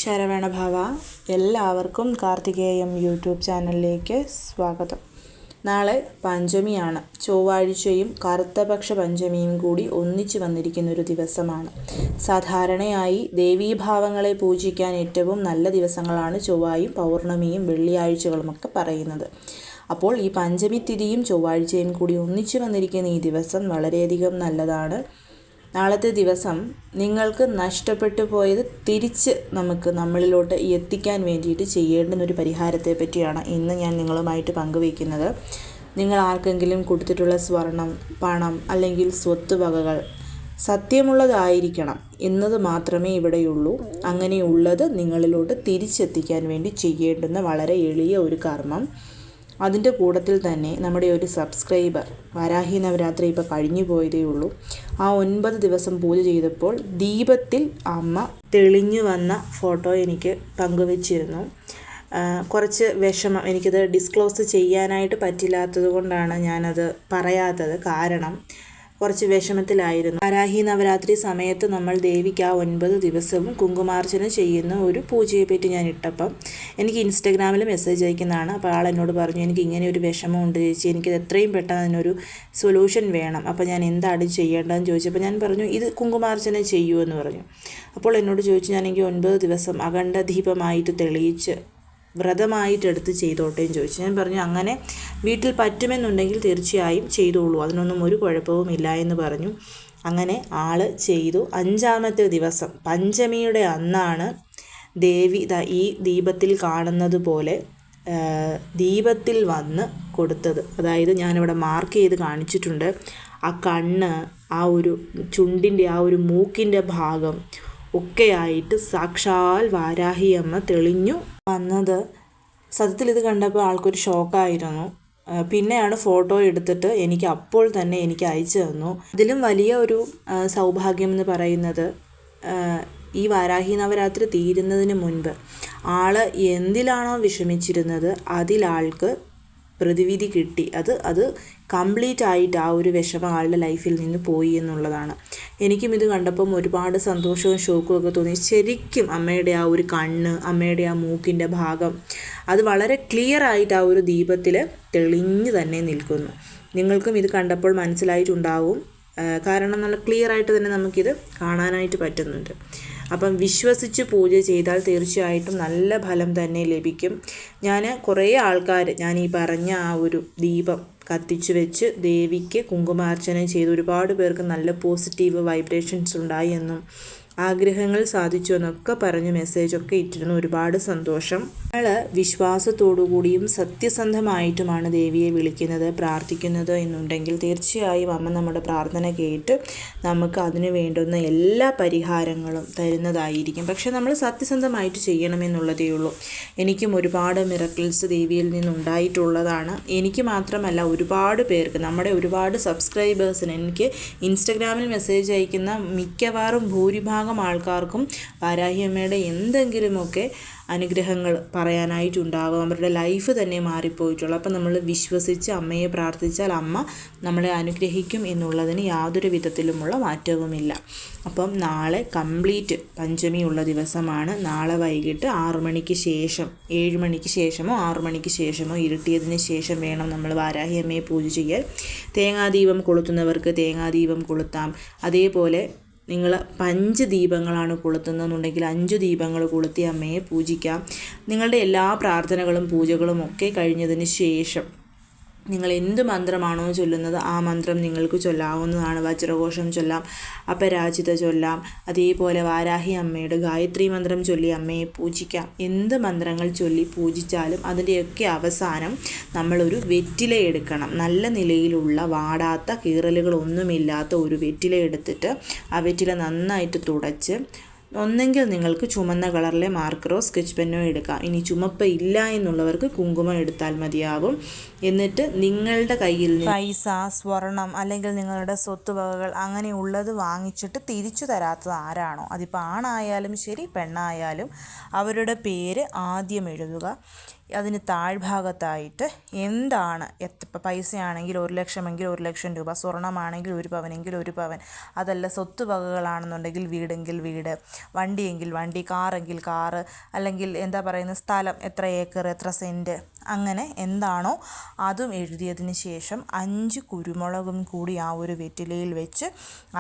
ശരവണ ഭവ. എല്ലാവർക്കും കാർത്തികേയം യൂട്യൂബ് ചാനലിലേക്ക് സ്വാഗതം. നാളെ പഞ്ചമിയാണ്. ചൊവ്വാഴ്ചയും കറുത്തപക്ഷ പഞ്ചമിയും കൂടി ഒന്നിച്ചു വന്നിരിക്കുന്നൊരു ദിവസമാണ്. സാധാരണയായി ദേവീഭാവങ്ങളെ പൂജിക്കാൻ ഏറ്റവും നല്ല ദിവസങ്ങളാണ് ചൊവ്വായും പൗർണമിയും വെള്ളിയാഴ്ചകളുമൊക്കെ പറയുന്നത്. അപ്പോൾ ഈ പഞ്ചമി തിഥിയും ചൊവ്വാഴ്ചയും കൂടി ഒന്നിച്ചു വന്നിരിക്കുന്ന ഈ ദിവസം വളരെയധികം നല്ലതാണ്. നാളത്തെ ദിവസം നിങ്ങൾക്ക് നഷ്ടപ്പെട്ടു പോയത് തിരിച്ച് നമ്മളിലോട്ട് എത്തിക്കാൻ വേണ്ടിയിട്ട് ചെയ്യേണ്ടുന്ന ഒരു പരിഹാരത്തെ പറ്റിയാണ് ഇന്ന് ഞാൻ നിങ്ങളുമായിട്ട് പങ്കുവയ്ക്കുന്നത്. നിങ്ങൾ ആർക്കെങ്കിലും കൊടുത്തിട്ടുള്ള സ്വർണം, പണം അല്ലെങ്കിൽ സ്വത്ത് വകകൾ സത്യമുള്ളതായിരിക്കണം എന്നത് മാത്രമേ ഇവിടെയുള്ളൂ. അങ്ങനെയുള്ളത് നിങ്ങളിലോട്ട് തിരിച്ചെത്തിക്കാൻ വേണ്ടി ചെയ്യേണ്ടുന്ന വളരെ എളിയ ഒരു കർമ്മം. അതിൻ്റെ കൂട്ടത്തിൽ തന്നെ നമ്മുടെ ഒരു സബ്സ്ക്രൈബർ വാരാഹി നവരാത്രി ഇപ്പോൾ കഴിഞ്ഞു പോയതേ ഉള്ളൂ. ആ 9 ദിവസം പൂജ ചെയ്തപ്പോൾ ദീപത്തിൽ അമ്മ തെളിഞ്ഞു വന്ന ഫോട്ടോ എനിക്ക് പങ്കുവച്ചിരുന്നു. കുറച്ച് വിഷമം, എനിക്കത് ഡിസ്ക്ലോസ് ചെയ്യാനായിട്ട് പറ്റില്ലാത്തത് കൊണ്ടാണ് ഞാനത് പറയാത്തത്. കാരണം കുറച്ച് വിഷമത്തിലായിരുന്നു. വാരാഹി നവരാത്രി സമയത്ത് നമ്മൾ ദേവിക്ക് ആ 9 ദിവസവും കുങ്കുമാർച്ചന ചെയ്യുന്ന ഒരു പൂജയെപ്പറ്റി ഞാൻ ഇട്ടപ്പം എനിക്ക് ഇൻസ്റ്റഗ്രാമിൽ മെസ്സേജ് അയക്കുന്നതാണ്. അപ്പോൾ ആൾ എന്നോട് പറഞ്ഞു, എനിക്ക് ഇങ്ങനെ ഒരു വിഷമമുണ്ട് ചേച്ചി, എനിക്കത് എത്രയും പെട്ടെന്ന് അതിനൊരു സൊല്യൂഷൻ വേണം. അപ്പോൾ ഞാൻ എന്താണ് ചെയ്യേണ്ടതെന്ന് ചോദിച്ചപ്പോൾ ഞാൻ പറഞ്ഞു, ഇത് കുങ്കുമാർച്ചന ചെയ്യുമെന്ന് പറഞ്ഞു. അപ്പോൾ എന്നോട് ചോദിച്ചു, ഞാനെങ്കിൽ 9 ദിവസം അഖണ്ഡ ദീപമായിട്ട് തെളിയിച്ച് വ്രതമായിട്ടെടുത്ത് ചെയ്തോട്ടേന്ന് ചോദിച്ചു. ഞാൻ പറഞ്ഞു, അങ്ങനെ വീട്ടിൽ പറ്റുമെന്നുണ്ടെങ്കിൽ തീർച്ചയായും ചെയ്തോളൂ, അതിനൊന്നും ഒരു കുഴപ്പവുമില്ല എന്ന് പറഞ്ഞു. അങ്ങനെ ആൾ ചെയ്തു. 5-ാമത്തെ ദിവസം പഞ്ചമിയുടെ അന്നാണ് ദേവി ഈ ദീപത്തിൽ കാണുന്നത് പോലെ ദീപത്തിൽ വന്ന് കൊടുത്തത്. അതായത് ഞാനിവിടെ മാർക്ക് ചെയ്ത് കാണിച്ചിട്ടുണ്ട്. ആ കണ്ണ്, ആ ഒരു ചുണ്ടിൻ്റെ ആ ഒരു മൂക്കിൻ്റെ ഭാഗം ഒക്കെയായിട്ട് സാക്ഷാൽ വാരാഹിയമ്മ തെളിഞ്ഞു വന്നത്. സത്യത്തിൽ ഇത് കണ്ടപ്പോൾ ആൾക്കൊരു ഷോക്കായിരുന്നു. പിന്നെയാണ് ഫോട്ടോ എടുത്തിട്ട് എനിക്ക് അപ്പോൾ തന്നെ എനിക്ക് അയച്ചു തന്നു. ഇതിലും വലിയ ഒരു സൗഭാഗ്യം എന്ന് പറയുന്നത്, ഈ വാരാഹി നവരാത്രി തീരുന്നതിന് മുൻപ് ആൾ എന്തിലാണോ വിഷമിച്ചിരുന്നത് അതിലാൾക്ക് പ്രതിവിധി കിട്ടി. അത് കംപ്ലീറ്റ് ആയിട്ട് ആ ഒരു വിഷമം ആളുടെ ലൈഫിൽ നിന്ന് പോയി എന്നുള്ളതാണ്. എനിക്കും ഇത് കണ്ടപ്പം ഒരുപാട് സന്തോഷവും ഷോക്കും ഒക്കെ തോന്നി. ശരിക്കും അമ്മയുടെ ആ ഒരു കണ്ണ്, അമ്മയുടെ ആ മൂക്കിൻ്റെ ഭാഗം അത് വളരെ ക്ലിയർ ആയിട്ട് ആ ഒരു ദീപത്തിൽ തെളിഞ്ഞു തന്നെ നിൽക്കുന്നു. നിങ്ങൾക്കും ഇത് കണ്ടപ്പോൾ മനസ്സിലായിട്ടുണ്ടാവും. കാരണം നല്ല ക്ലിയർ ആയിട്ട് തന്നെ നമുക്കിത് കാണാനായിട്ട് പറ്റുന്നുണ്ട്. അപ്പം വിശ്വസിച്ച് പൂജ ചെയ്താൽ തീർച്ചയായിട്ടും നല്ല ഫലം തന്നെ ലഭിക്കും. കുറേ ആൾക്കാർ ഞാൻ ഈ പറഞ്ഞ ആ ഒരു ദീപം കത്തിച്ചു വെച്ച് ദേവിക്ക് കുങ്കുമാർച്ചന ചെയ്ത് ഒരുപാട് പേർക്ക് നല്ല പോസിറ്റീവ് വൈബ്രേഷൻസ് ഉണ്ടായി എന്നും ആഗ്രഹങ്ങൾ സാധിച്ചു എന്നൊക്കെ പറഞ്ഞ് മെസ്സേജൊക്കെ ഇട്ടിരുന്നു. ഒരുപാട് സന്തോഷം. നമ്മൾ വിശ്വാസത്തോടു കൂടിയും സത്യസന്ധമായിട്ടുമാണ് ദേവിയെ വിളിക്കുന്നത്, പ്രാർത്ഥിക്കുന്നത് എന്നുണ്ടെങ്കിൽ തീർച്ചയായും അമ്മ നമ്മുടെ പ്രാർത്ഥന കേട്ട് നമുക്ക് അതിന് വേണ്ടുന്ന എല്ലാ പരിഹാരങ്ങളും തരുന്നതായിരിക്കും. പക്ഷെ നമ്മൾ സത്യസന്ധമായിട്ട് ചെയ്യണമെന്നുള്ളതേ ഉള്ളൂ. എനിക്കും ഒരുപാട് മിറക്കിൾസ് ദേവിയിൽ നിന്നുണ്ടായിട്ടുള്ളതാണ്. എനിക്ക് മാത്രമല്ല, ഒരുപാട് പേർക്ക്, നമ്മുടെ ഒരുപാട് സബ്സ്ക്രൈബേഴ്സിന്, എനിക്ക് ഇൻസ്റ്റഗ്രാമിൽ മെസ്സേജ് അയക്കുന്ന മിക്കവാറും ഭൂരിഭാഗം ആൾക്കാർക്കും വാരാഹി അമ്മയുടെ എന്തെങ്കിലുമൊക്കെ അനുഗ്രഹങ്ങൾ പറയാനായിട്ടുണ്ടാകും. അവരുടെ ലൈഫ് തന്നെ മാറിപ്പോയിട്ടുള്ളൂ. അപ്പം നമ്മൾ വിശ്വസിച്ച് അമ്മയെ പ്രാർത്ഥിച്ചാൽ അമ്മ നമ്മളെ അനുഗ്രഹിക്കും എന്നുള്ളതിന് യാതൊരു വിധത്തിലുമുള്ള മാറ്റവുമില്ല. അപ്പം നാളെ കംപ്ലീറ്റ് പഞ്ചമിയുള്ള ദിവസമാണ്. നാളെ വൈകിട്ട് 6 മണിക്ക് ശേഷം, 7 മണിക്ക് ശേഷമോ 6 മണിക്ക് ശേഷമോ ഇരുട്ടിയതിന് ശേഷം വേണം നമ്മൾ വാരാഹി അമ്മയെ പൂജ ചെയ്യാൻ. തേങ്ങാദീപം കൊളുത്തുന്നവർക്ക് തേങ്ങാദീപം കൊളുത്താം. അതേപോലെ നിങ്ങൾ 5 ദീപങ്ങളാണ് കൊളുത്തുന്നതെന്നുണ്ടെങ്കിൽ 5 ദീപങ്ങൾ കൊളുത്തി അമ്മയെ പൂജിക്കാം. നിങ്ങളുടെ എല്ലാ പ്രാർത്ഥനകളും പൂജകളും ഒക്കെ കഴിഞ്ഞതിന് ശേഷം നിങ്ങൾ എന്ത് മന്ത്രമാണോ ചൊല്ലുന്നത് ആ മന്ത്രം നിങ്ങൾക്ക് ചൊല്ലാവുന്നതാണ്. വജ്രഘോഷം ചൊല്ലാം, അപരാജിത ചൊല്ലാം, അതേപോലെ വാരാഹി അമ്മയുടെ ഗായത്രി മന്ത്രം ചൊല്ലി അമ്മയെ പൂജിക്കാം. എന്ത് മന്ത്രങ്ങൾ ചൊല്ലി പൂജിച്ചാലും അതിൻ്റെയൊക്കെ അവസാനം നമ്മളൊരു വെറ്റില എടുക്കണം. നല്ല നിലയിലുള്ള വാടാത്ത കീറലുകളൊന്നുമില്ലാത്ത ഒരു വെറ്റില എടുത്തിട്ട് ആ വെറ്റില നന്നായിട്ട് തുടച്ച്, ഒന്നെങ്കിൽ നിങ്ങൾക്ക് ചുമന്ന കളറിലെ മാർക്കറോ സ്കെച്ച് പെന്നോ എടുക്കാം. ഇനി ചുമപ്പ് ഇല്ല എന്നുള്ളവർക്ക് കുങ്കുമം എടുത്താൽ മതിയാവും. എന്നിട്ട് നിങ്ങളുടെ കയ്യിൽ പൈസ, സ്വർണം അല്ലെങ്കിൽ നിങ്ങളുടെ സ്വത്ത് വകകൾ അങ്ങനെയുള്ളത് വാങ്ങിച്ചിട്ട് തിരിച്ചു തരാത്തത് ആരാണോ, അതിപ്പോൾ ആണായാലും ശരി പെണ്ണായാലും അവരുടെ പേര് ആദ്യം എഴുതുക. അതിന് താഴ്ഭാഗത്തായിട്ട് എന്താണ് ഇപ്പം പൈസയാണെങ്കിൽ 1 ലക്ഷമെങ്കിൽ 1 ലക്ഷം രൂപ, സ്വർണ്ണമാണെങ്കിൽ 1 പവനെങ്കിൽ 1 പവൻ, അതല്ല സ്വത്ത് വകകളാണെന്നുണ്ടെങ്കിൽ വീടെങ്കിൽ വീട്, വണ്ടിയെങ്കിൽ വണ്ടി, കാറെങ്കിൽ കാറ്, അല്ലെങ്കിൽ എന്താ പറയുന്നത് സ്ഥലം എത്ര ഏക്കർ എത്ര സെൻറ്റ്, അങ്ങനെ എന്താണോ അതും എഴുതിയതിന് ശേഷം 5 കുരുമുളകും കൂടി ആ ഒരു വെറ്റിലയിൽ വെച്ച്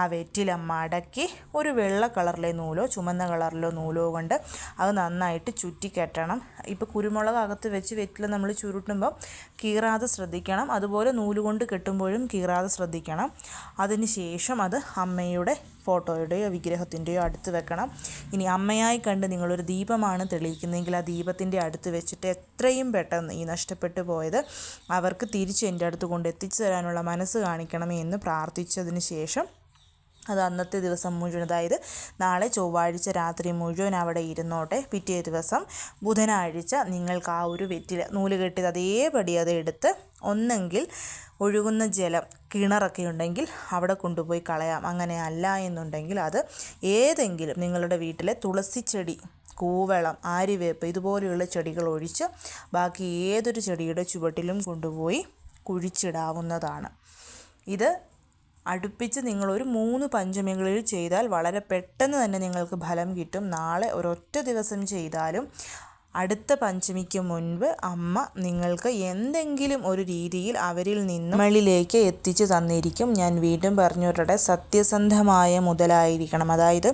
ആ വെറ്റില മടക്കി ഒരു വെള്ള കളറിലെ നൂലോ ചുമന്ന കളറിലോ നൂലോ കൊണ്ട് അത് നന്നായിട്ട് ചുറ്റിക്കെട്ടണം. ഇപ്പോൾ കുരുമുളക് അകത്ത് വെച്ച് വെറ്റില നമ്മൾ ചുരുട്ടുമ്പോൾ കീറാതെ ശ്രദ്ധിക്കണം. അതുപോലെ നൂല് കൊണ്ട് കെട്ടുമ്പോഴും കീറാതെ ശ്രദ്ധിക്കണം. അതിന് ശേഷം അത് അമ്മയുടെ ഫോട്ടോയുടെയോ വിഗ്രഹത്തിൻ്റെയോ അടുത്ത് വെക്കണം. ഇനി അമ്മയായി കണ്ട് നിങ്ങളൊരു ദീപമാണ് തെളിയിക്കുന്നതെങ്കിൽ ആ ദീപത്തിൻ്റെ അടുത്ത് വെച്ചിട്ട് എത്രയും പെട്ടെന്ന് ഈ നഷ്ടപ്പെട്ടു പോയത് അവർക്ക് തിരിച്ച് എൻ്റെ അടുത്ത് കൊണ്ട് എത്തിച്ചു തരാനുള്ള മനസ്സ് കാണിക്കണമേ എന്ന് പ്രാർത്ഥിച്ചതിന് ശേഷം അത് അന്നത്തെ ദിവസം മുഴുവൻ, അതായത് നാളെ ചൊവ്വാഴ്ച രാത്രി മുഴുവൻ അവിടെ ഇരുന്നോട്ടെ. പിറ്റേ ദിവസം ബുധനാഴ്ച നിങ്ങൾക്ക് ആ ഒരു വെറ്റില നൂല് കെട്ടിയത് അതേപടി അത് എടുത്ത് ഒന്നെങ്കിൽ ഒഴുകുന്ന ജലം കിണറൊക്കെ ഉണ്ടെങ്കിൽ അവിടെ കൊണ്ടുപോയി കളയാം. അങ്ങനെ അല്ല എന്നുണ്ടെങ്കിൽ അത് ഏതെങ്കിലും നിങ്ങളുടെ വീട്ടിലെ തുളസിച്ചെടി, കൂവളം, ആര്യവേപ്പ് ഇതുപോലെയുള്ള ചെടികൾ ഒഴിച്ച് ബാക്കി ഏതൊരു ചെടിയുടെ ചുവട്ടിലും കൊണ്ടുപോയി കുഴിച്ചിടാവുന്നതാണ്. ഇത് അടുപ്പിച്ച് നിങ്ങളൊരു 3 പഞ്ചമികളിൽ ചെയ്താൽ വളരെ പെട്ടെന്ന് തന്നെ നിങ്ങൾക്ക് ഫലം കിട്ടും. നാളെ ഒരൊറ്റ ദിവസം ചെയ്താലും അടുത്ത പഞ്ചമിക്ക് മുൻപ് അമ്മ നിങ്ങൾക്ക് എന്തെങ്കിലും ഒരു രീതിയിൽ അവരിൽ നിന്നും നമ്മളിലേക്ക് എത്തിച്ചു തന്നിരിക്കും. ഞാൻ വീണ്ടും പറഞ്ഞിട്ടെ, സത്യസന്ധമായ മുതലായിരിക്കണം. അതായത്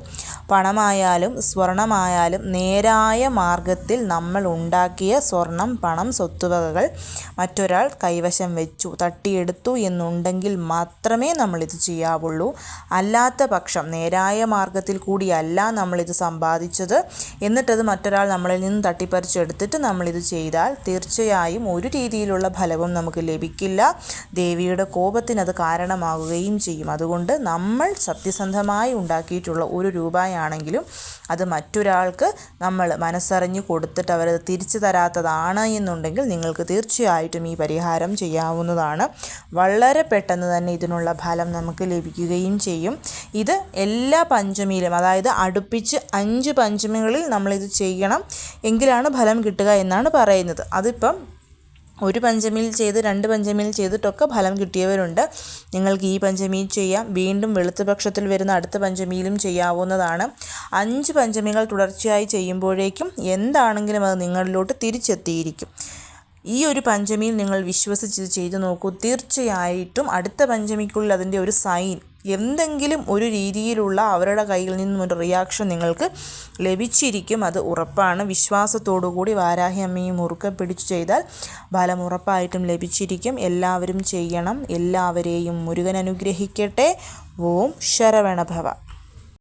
പണമായാലും സ്വർണമായാലും നേരായ മാർഗത്തിൽ നമ്മൾ ഉണ്ടാക്കിയ സ്വർണം, പണം, സ്വത്തുവകകൾ മറ്റൊരാൾ കൈവശം വെച്ചു തട്ടിയെടുത്തു എന്നുണ്ടെങ്കിൽ മാത്രമേ നമ്മളിത് ചെയ്യാവുള്ളൂ. അല്ലാത്ത പക്ഷം നേരായ മാർഗത്തിൽ കൂടിയല്ല നമ്മളിത് സമ്പാദിച്ചത്, എന്നിട്ടത് മറ്റൊരാൾ നമ്മളിൽ നിന്ന് പറിച്ചെടുത്തിട്ട് നമ്മളിത് ചെയ്താൽ തീർച്ചയായും ഒരു രീതിയിലുള്ള ഫലവും നമുക്ക് ലഭിക്കില്ല. ദേവിയുടെ കോപത്തിനത് കാരണമാകുകയും ചെയ്യും. അതുകൊണ്ട് നമ്മൾ സത്യസന്ധമായി ഉണ്ടാക്കിയിട്ടുള്ള 1 രൂപയാണെങ്കിലും അത് മറ്റൊരാൾക്ക് നമ്മൾ മനസ്സറിഞ്ഞ് കൊടുത്തിട്ട് അവരത് തിരിച്ചു തരാത്തതാണ് എന്നുണ്ടെങ്കിൽ നിങ്ങൾക്ക് തീർച്ചയായിട്ടും ഈ പരിഹാരം ചെയ്യാവുന്നതാണ്. വളരെ പെട്ടെന്ന് തന്നെ ഇതിനുള്ള ഫലം നമുക്ക് ലഭിക്കുകയും ചെയ്യും. ഇത് എല്ലാ പഞ്ചമിയിലും, അതായത് അടുപ്പിച്ച് 5 പഞ്ചമികളിൽ നമ്മളിത് ചെയ്യണം, എങ്കിലാണ് ഫലം കിട്ടുക എന്നാണ് പറയുന്നത്. അതിപ്പം 1 പഞ്ചമിയിൽ ചെയ്ത് 2 പഞ്ചമിയിൽ ചെയ്തിട്ടൊക്കെ ഫലം കിട്ടിയവരുണ്ട്. നിങ്ങൾക്ക് ഈ പഞ്ചമിയിൽ ചെയ്യാം, വീണ്ടും വെളുത്തപക്ഷത്തിൽ വരുന്ന അടുത്ത പഞ്ചമിയിലും ചെയ്യാവുന്നതാണ്. 5 പഞ്ചമികൾ തുടർച്ചയായി ചെയ്യുമ്പോഴേക്കും എന്താണെങ്കിലും അത് നിങ്ങളിലോട്ട് തിരിച്ചെത്തിയിരിക്കും. ഈ ഒരു പഞ്ചമിയിൽ നിങ്ങൾ വിശ്വസിച്ച് ചെയ്തു നോക്കൂ. തീർച്ചയായിട്ടും അടുത്ത പഞ്ചമിക്കുള്ളിൽ അതിൻ്റെ ഒരു സൈൻ, എന്തെങ്കിലും ഒരു രീതിയിലുള്ള അവരുടെ കയ്യിൽ നിന്നും ഒരു റിയാക്ഷൻ നിങ്ങൾക്ക് ലഭിച്ചിരിക്കും. അത് ഉറപ്പാണ്. വിശ്വാസത്തോടു കൂടി വാരാഹി അമ്മയും മുറുക്കെ പിടിച്ചു ചെയ്താൽ ഫലം ഉറപ്പായിട്ടും ലഭിച്ചിരിക്കും. എല്ലാവരും ചെയ്യണം. എല്ലാവരെയും മുരുകൻ അനുഗ്രഹിക്കട്ടെ. ഓം ശരവണഭവ.